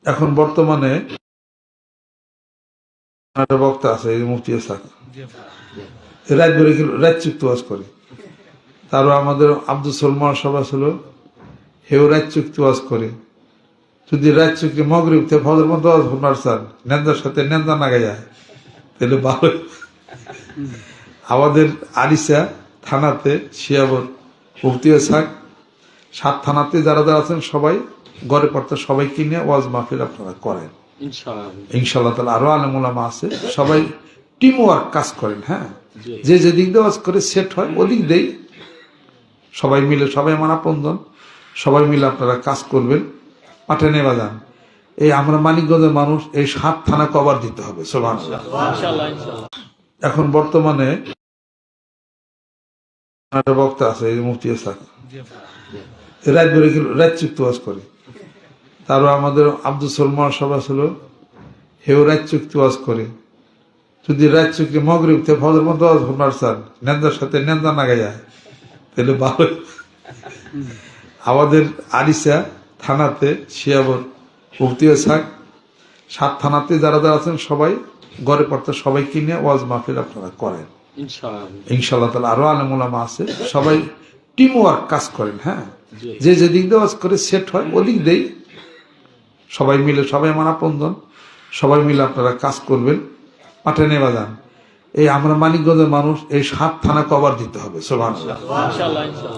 এখন বর্তমানে একটা বক্তা আছে মুফতি সাক রাত চুক্ত ওয়াজ করে। তারও আমাদের আব্দুল সলমান সভা ছিল, হেও রাত চুক্তি ওয়াজ করে। যদি রাত চুক্তি মগরিব থেকে ফজর মতো ওয়াজ আপনার চান নেন্দার সাথে নেন্দা না গায় তাহলে ভালো। আমাদের আরিসা থানাতে শিয়াবত মুফতি সাক 7 থানাতে যারা যারা আছেন সবাই গড়ে পড়তে সবাই কিনে ওয়াজ মাহফিল আপনারা করেন ইনশাআল্লাহ তাআলা। আরো আলেম ওলামা আছে, সবাই টিম ওয়ার্ক কাজ করেন। হ্যাঁ, যে যেদিক দিয়ে ওয়াজ করে সেট হয় ওদিক দেই সবাই মিলে, সবাই আমার আপনজন, সবাই মিলে আপনারা কাজ করবেন। মাঠে নেওয়া যান। এই আমরা মানিকগঞ্জের মানুষ, এই 7 থানা কভার দিতে হবে সুবহানাল্লাহ। এখন বর্তমানে একটা বক্তা আছে মুফতি সাক রাত চুক্ত ওয়াজ করে। তারও আমাদের আব্দুল সলমান সভা ছিল, হেও রাত চুক্তি ওয়াজ করে। যদি রাত চুক্তি মগরিব থেকে ফজর মতো ওয়াজ আপনার চান নেন্দার সাথে নেন্দা না গায় তাহলে ভালো। আমাদের আরিসা থানাতে শিয়াবত মুফতি সাক 7 থানাতে যারা যারা আছেন সবাই গড়ে পড়তে সবাই কিনে ওয়াজ মাহফিল আপনারা করেন ইনশাআল্লাহ তাআলা। আরো আলেম ওলামা আছে, সবাই টিম ওয়ার্ক কাজ করেন। হ্যাঁ, যে যেদিক দিয়ে ওয়াজ করে সেট হয় ওদিক দেই সবাই মিলে, সবাই আমার আপনজন, সবাই মিলে আপনারা কাজ করবেন। মাঠে নেওয়া যান। এই আমরা মানিকগঞ্জের মানুষ, এই 7 থানা কভার দিতে হবে সুবহানাল্লাহ।